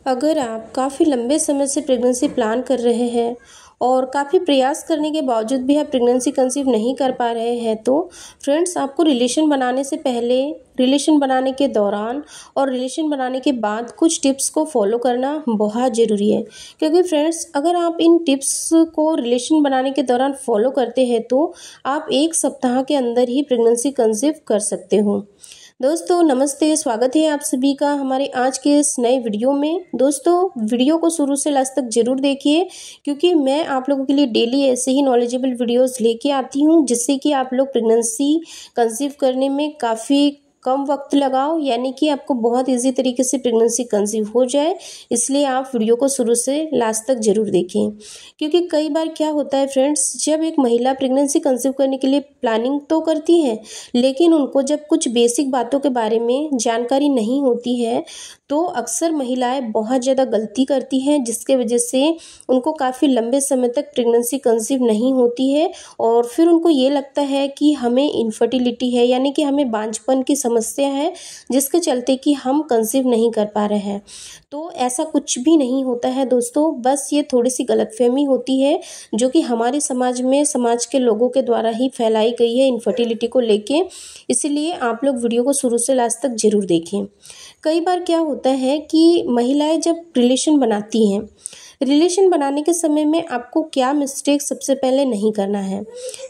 अगर आप काफ़ी लंबे समय से प्रेगनेंसी प्लान कर रहे हैं और काफ़ी प्रयास करने के बावजूद भी आप प्रेगनेंसी कंसीव नहीं कर पा रहे हैं, तो फ्रेंड्स आपको रिलेशन बनाने से पहले, रिलेशन बनाने के दौरान और रिलेशन बनाने के बाद कुछ टिप्स को फॉलो करना बहुत ज़रूरी है। क्योंकि फ्रेंड्स, अगर आप इन टिप्स को रिलेशन बनाने के दौरान फॉलो करते हैं तो आप 1 सप्ताह के अंदर ही प्रेगनेंसी कंसीव कर सकते हो। दोस्तों नमस्ते, स्वागत है आप सभी का हमारे आज के इस नए वीडियो में। दोस्तों, वीडियो को शुरू से लास्ट तक जरूर देखिए, क्योंकि मैं आप लोगों के लिए डेली ऐसे ही नॉलेजेबल वीडियोस लेके आती हूँ, जिससे कि आप लोग प्रेगनेंसी कंसीव करने में काफ़ी कम वक्त लगाओ, यानी कि आपको बहुत इजी तरीके से प्रेगनेंसी कंसीव हो जाए। इसलिए आप वीडियो को शुरू से लास्ट तक जरूर देखें, क्योंकि कई बार क्या होता है फ्रेंड्स, जब एक महिला प्रेगनेंसी कंसीव करने के लिए प्लानिंग तो करती है, लेकिन उनको जब कुछ बेसिक बातों के बारे में जानकारी नहीं होती है तो अक्सर महिलाएं बहुत ज़्यादा गलती करती हैं, जिसके वजह से उनको काफ़ी लंबे समय तक प्रेगनेंसी कंसीव नहीं होती है और फिर उनको ये लगता है कि हमें इनफर्टिलिटी है, यानी कि हमें बांझपन की समस्या है, जिसके चलते कि हम कंसीव नहीं कर पा रहे हैं। तो ऐसा कुछ भी नहीं होता है दोस्तों, बस ये थोड़ी सी गलतफहमी होती है जो कि हमारे समाज में, समाज के लोगों के द्वारा ही फैलाई गई है इनफर्टिलिटी को लेके। इसीलिए आप लोग वीडियो को शुरू से लास्ट तक जरूर देखें। कई बार क्या होता है कि महिलाएं जब रिलेशन बनाती हैं, रिलेशन बनाने के समय में आपको क्या मिस्टेक सबसे पहले नहीं करना है।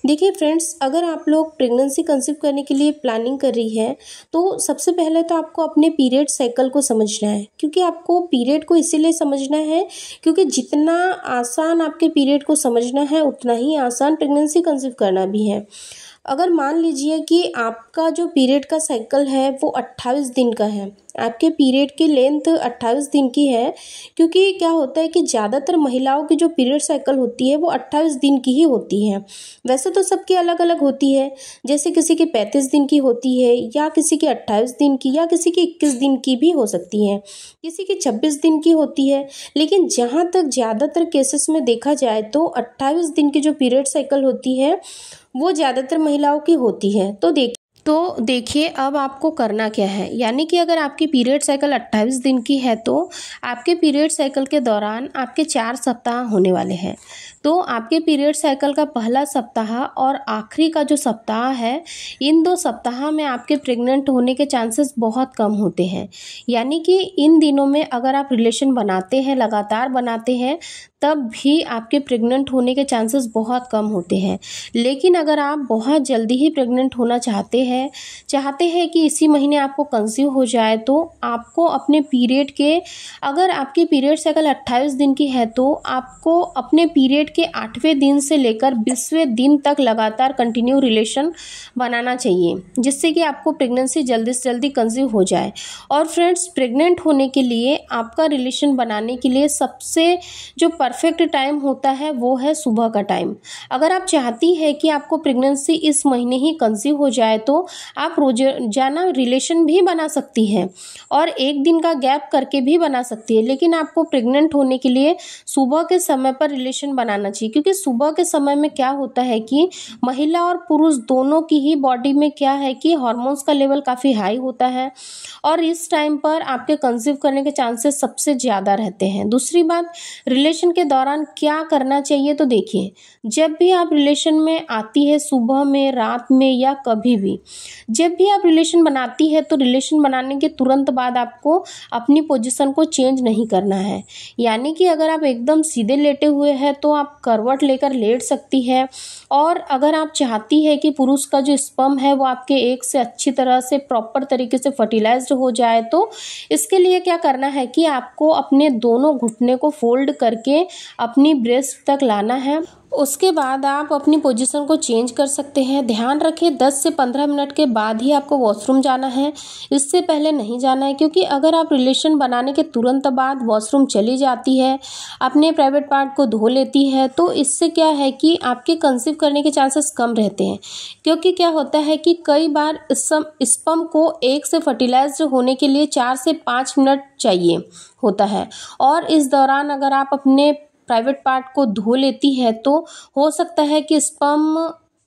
देखिए फ्रेंड्स, अगर आप लोग प्रेगनेंसी कंसीव करने के लिए प्लानिंग कर रही है तो सबसे पहले तो आपको अपने पीरियड साइकिल को समझना है, क्योंकि आपको पीरियड को इसीलिए समझना है क्योंकि जितना आसान आपके पीरियड को समझना है, उतना ही आसान प्रेगनेंसी कंसीव करना भी है। अगर मान लीजिए कि आपका जो पीरियड का साइकिल है वो 28 दिन का है, आपके पीरियड की लेंथ 28 दिन की है, क्योंकि क्या होता है कि ज़्यादातर महिलाओं की जो पीरियड साइकिल होती है वो 28 दिन की ही होती है। वैसे तो सबकी अलग अलग होती है, जैसे किसी की 35 दिन की होती है, या किसी की 28 दिन की, या किसी की 21 दिन की भी हो सकती है, किसी की 26 दिन की होती है। लेकिन जहाँ तक ज़्यादातर केसेस में देखा जाए तो 28 दिन की जो पीरियड साइकिल होती है वो ज़्यादातर महिलाओं की होती है। तो देखिए अब आपको करना क्या है, यानी कि अगर आपकी पीरियड साइकिल 28 दिन की है तो आपके पीरियड साइकिल के दौरान आपके 4 सप्ताह होने वाले हैं। तो आपके पीरियड साइकिल का पहला सप्ताह और आखिरी का जो सप्ताह है, इन 2 सप्ताह में आपके प्रेग्नेंट होने के चांसेस बहुत कम होते हैं। यानी कि इन दिनों में अगर आप रिलेशन बनाते हैं, लगातार बनाते हैं, तब भी आपके प्रेग्नेंट होने के चांसेस बहुत कम होते हैं। लेकिन अगर आप बहुत जल्दी ही प्रेग्नेंट होना चाहते हैं कि इसी महीने आपको कंसीव हो जाए, तो आपको अपने पीरियड के, अगर आपकी पीरियड साइकिल 28 दिन की है तो आपको अपने पीरियड के 8वें दिन से लेकर 20वें दिन तक लगातार कंटिन्यू रिलेशन बनाना चाहिए, जिससे कि आपको प्रेगनेंसी जल्दी से जल्दी कंसीव हो जाए। और फ्रेंड्स, प्रेग्नेंट होने के लिए आपका रिलेशन बनाने के लिए सबसे जो परफेक्ट टाइम होता है वो है सुबह का टाइम। अगर आप चाहती है कि आपको प्रेगनेंसी इस महीने ही कंसीव हो जाए तो आप रोजाना रिलेशन भी बना सकती हैं और 1 दिन का गैप करके भी बना सकती है, लेकिन आपको प्रेग्नेंट होने के लिए सुबह के समय पर रिलेशन बनाना चाहिए। क्योंकि सुबह के समय में क्या होता है कि महिला और पुरुष दोनों की ही बॉडी में क्या है कि हार्मोन्स का लेवल काफ़ी हाई होता है और इस टाइम पर आपके कंसीव करने के चांसेस सबसे ज़्यादा रहते हैं। दूसरी बात, रिलेशन के दौरान क्या करना चाहिए, तो देखिए, जब भी आप रिलेशन में आती है, सुबह में, रात में या कभी भी, जब भी आप रिलेशन बनाती है तो रिलेशन बनाने के तुरंत बाद आपको अपनी पोजीशन को चेंज नहीं करना है। यानी कि अगर आप एकदम सीधे लेटे हुए हैं तो आप करवट लेकर लेट सकती है, और अगर आप चाहती है कि पुरुष का जो स्पर्म है वो आपके एग से अच्छी तरह से प्रॉपर तरीके से फर्टिलाइज्ड हो जाए, तो इसके लिए क्या करना है कि आपको अपने दोनों घुटने को फोल्ड करके अपनी ब्रेस्ट तक लाना है। उसके बाद आप अपनी पोजीशन को चेंज कर सकते हैं। ध्यान रखें 10 से 15 मिनट के बाद ही आपको वॉशरूम जाना है, इससे पहले नहीं जाना है। क्योंकि अगर आप रिलेशन बनाने के तुरंत बाद वॉशरूम चली जाती है, अपने प्राइवेट पार्ट को धो लेती है, तो इससे क्या है कि आपके कंसीव करने के चांसेस कम रहते हैं। क्योंकि क्या होता है कि कई बार स्पर्म को एग से फर्टिलाइज्ड होने के लिए 4 से 5 मिनट चाहिए होता है, और इस दौरान अगर आप अपने प्राइवेट पार्ट को धो लेती है तो हो सकता है कि स्पर्म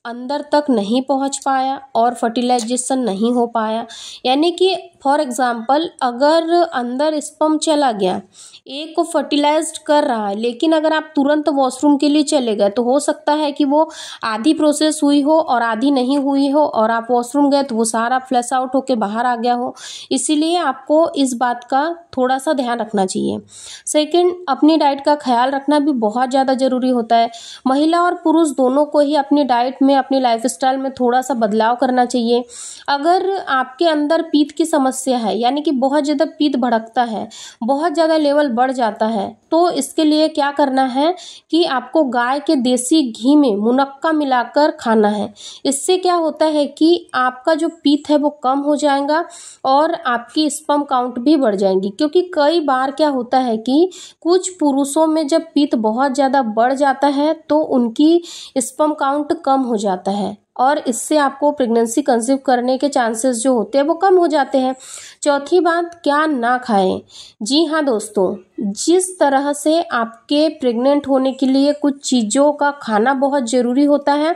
अंदर तक नहीं पहुंच पाया और फर्टिलाइजेशन नहीं हो पाया। यानी कि फॉर एग्जांपल अगर अंदर स्पर्म चला गया, एक को फर्टिलाइज्ड कर रहा है, लेकिन अगर आप तुरंत वॉशरूम के लिए चले गए तो हो सकता है कि वो आधी प्रोसेस हुई हो और आधी नहीं हुई हो, और आप वॉशरूम गए तो वो सारा फ्लश आउट होके बाहर आ गया हो। इसीलिए आपको इस बात का थोड़ा सा ध्यान रखना चाहिए। सेकंड, अपनी डाइट का ख्याल रखना भी बहुत ज़्यादा ज़रूरी होता है। महिला और पुरुष दोनों को ही अपनी डाइट में, अपनी लाइफस्टाइल में थोड़ा सा बदलाव करना चाहिए। अगर आपके अंदर पीत की समस्या है, यानी कि बहुत ज़्यादा पीत भड़कता है, बहुत ज़्यादा लेवल बढ़ जाता है, तो इसके लिए क्या करना है कि आपको गाय के देसी घी में मुनक्का मिलाकर खाना है। इससे क्या होता है कि आपका जो पीत है वो कम हो जाएगा और आपकी स्पर्म काउंट भी बढ़ जाएंगी। क्योंकि कई बार क्या होता है कि कुछ पुरुषों में जब पीत बहुत ज़्यादा बढ़ जाता है तो उनकी स्पर्म काउंट कम हो जाता है, और इससे आपको प्रेगनेंसी कंसीव करने के चांसेस जो होते हैं वो कम हो जाते हैं। चौथी बात, क्या ना खाएं। जी हाँ दोस्तों, जिस तरह से आपके प्रेग्नेंट होने के लिए कुछ चीज़ों का खाना बहुत ज़रूरी होता है,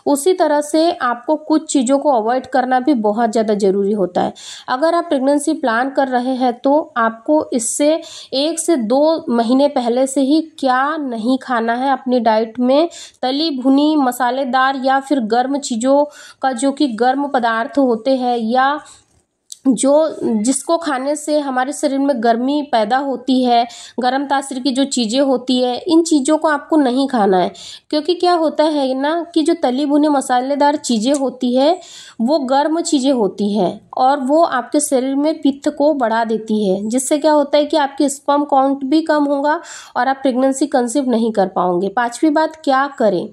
उसी तरह से आपको कुछ चीज़ों को अवॉइड करना भी बहुत ज़्यादा ज़रूरी होता है। अगर आप प्रेगनेंसी प्लान कर रहे हैं तो आपको इससे 1 से 2 महीने पहले से ही क्या नहीं खाना है अपनी डाइट में। तली भुनी, मसालेदार या फिर गर्म चीज़ों का, जो कि गर्म पदार्थ होते हैं या जिसको खाने से हमारे शरीर में गर्मी पैदा होती है, गर्म तासीर की जो चीज़ें होती है, इन चीज़ों को आपको नहीं खाना है। क्योंकि क्या होता है ना कि जो तली भुने मसालेदार चीज़ें होती है वो गर्म चीज़ें होती है और वो आपके शरीर में पित्त को बढ़ा देती है, जिससे क्या होता है कि आपकी स्पर्म काउंट भी कम होगा और आप प्रेगनेंसी कंसीव नहीं कर पाओगे। पांचवी बात, क्या करें।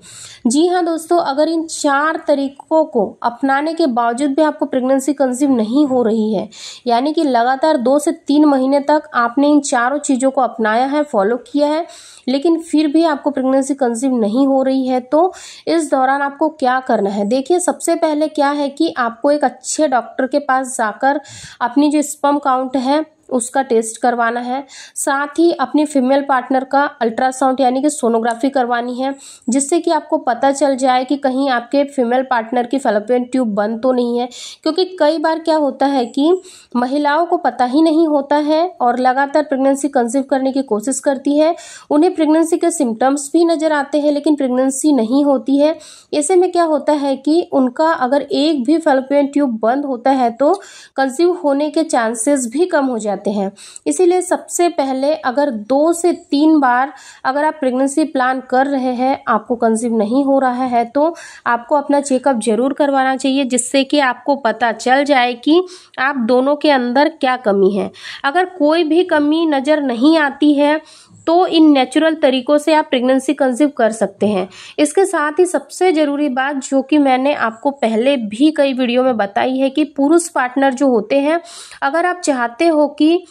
जी हाँ दोस्तों, अगर इन 4 तरीकों को अपनाने के बावजूद भी आपको प्रेगनेंसी कंसीव नहीं हो रही है, यानी कि लगातार 2 से 3 महीने तक आपने इन चारों चीज़ों को अपनाया है, फॉलो किया है, लेकिन फिर भी आपको प्रेगनेंसी कंसीव नहीं हो रही है, तो इस दौरान आपको क्या करना है। देखिए, सबसे पहले क्या है कि आपको एक अच्छे डॉक्टर के पास जाकर अपनी जो स्पर्म काउंट है उसका टेस्ट करवाना है। साथ ही अपनी फीमेल पार्टनर का अल्ट्रासाउंड यानी कि सोनोग्राफी करवानी है, जिससे कि आपको पता चल जाए कि कहीं आपके फीमेल पार्टनर की फैलोपियन ट्यूब बंद तो नहीं है। क्योंकि कई बार क्या होता है कि महिलाओं को पता ही नहीं होता है और लगातार प्रेगनेंसी कंसीव करने की कोशिश करती है, उन्हें प्रेगनेंसी के सिम्टम्स भी नज़र आते हैं लेकिन प्रेगनेंसी नहीं होती है। ऐसे में क्या होता है कि उनका अगर एक भी फैलोपियन ट्यूब बंद होता है तो कंसीव होने के चांसेस भी कम हो जाते हैं। इसीलिए सबसे पहले अगर 2 से 3 बार अगर आप प्रेगनेंसी प्लान कर रहे हैं, आपको कंसीव नहीं हो रहा है, तो आपको अपना चेकअप जरूर करवाना चाहिए, जिससे कि आपको पता चल जाए कि आप दोनों के अंदर क्या कमी है। अगर कोई भी कमी नज़र नहीं आती है तो इन नेचुरल तरीकों से आप प्रेगनेंसी कंसीव कर सकते हैं। इसके साथ ही सबसे ज़रूरी बात, जो कि मैंने आपको पहले भी कई वीडियो में बताई है, कि पुरुष पार्टनर जो होते हैं, अगर आप चाहते हो कि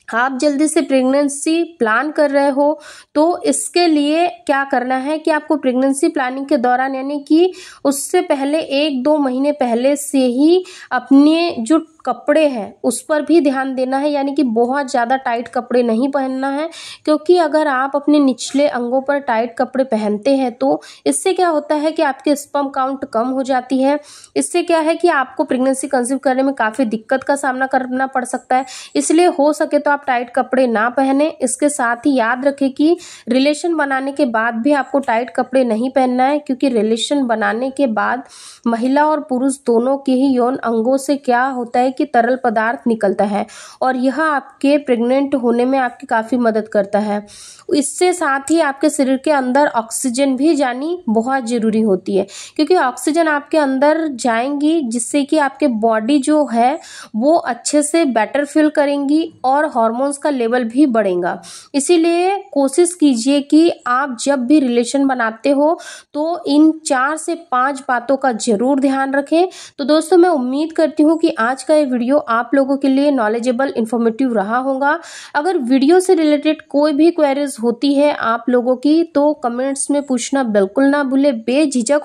आप जल्दी से प्रेगनेंसी प्लान कर रहे हो तो इसके लिए क्या करना है कि आपको प्रेगनेंसी प्लानिंग के दौरान, यानी कि उससे पहले 1-2 महीने पहले से ही अपने जो कपड़े हैं उस पर भी ध्यान देना है। यानी कि बहुत ज़्यादा टाइट कपड़े नहीं पहनना है, क्योंकि अगर आप अपने निचले अंगों पर टाइट कपड़े पहनते हैं तो इससे क्या होता है कि आपके स्पर्म काउंट कम हो जाती है। इससे क्या है कि आपको प्रेगनेंसी कंसीव करने में काफ़ी दिक्कत का सामना करना पड़ सकता है। इसलिए हो सके तो आप टाइट कपड़े ना पहने। इसके साथ ही याद रखें कि रिलेशन बनाने के बाद भी आपको टाइट कपड़े नहीं पहनना है, क्योंकि रिलेशन बनाने के बाद महिला और पुरुष दोनों के ही यौन अंगों से क्या होता है कि तरल पदार्थ निकलता है और यह आपके प्रेग्नेंट होने में आपकी काफ़ी मदद करता है। इससे साथ ही आपके शरीर के अंदर ऑक्सीजन भी जानी बहुत ज़रूरी होती है, क्योंकि ऑक्सीजन आपके अंदर जाएंगी जिससे कि आपके बॉडी जो है वो अच्छे से बेटर फील करेंगी और हार्मोन्स का लेवल भी बढ़ेगा। इसीलिए कोशिश कीजिए कि आप जब भी रिलेशन बनाते हो तो इन 4 से 5 बातों का जरूर ध्यान रखें। तो दोस्तों, मैं उम्मीद करती हूँ कि आज का ये वीडियो आप लोगों के लिए नॉलेजेबल इन्फॉर्मेटिव रहा होगा। अगर वीडियो से रिलेटेड कोई भी क्वेरीज होती है आप लोगों की तो कमेंट्स में पूछना बिल्कुल ना भूले, बेझिझक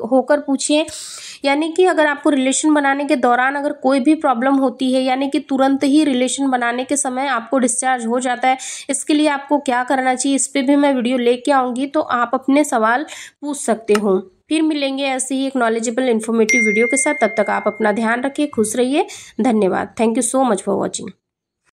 होकर पूछिए। यानी कि अगर आपको रिलेशन बनाने के दौरान अगर कोई भी प्रॉब्लम होती है, यानी कि तुरंत ही रिलेशन बनाने के समय आपको डिस्चार्ज हो जाता है, इसके लिए आपको क्या करना चाहिए, इस पे भी मैं वीडियो लेके आऊँगी, तो आप अपने सवाल पूछ सकते हो। फिर मिलेंगे ऐसे ही एक नॉलेजेबल इन्फॉर्मेटिव वीडियो के साथ। तब तक आप अपना ध्यान रखिए, खुश रहिए। धन्यवाद। Thank you so much for watching.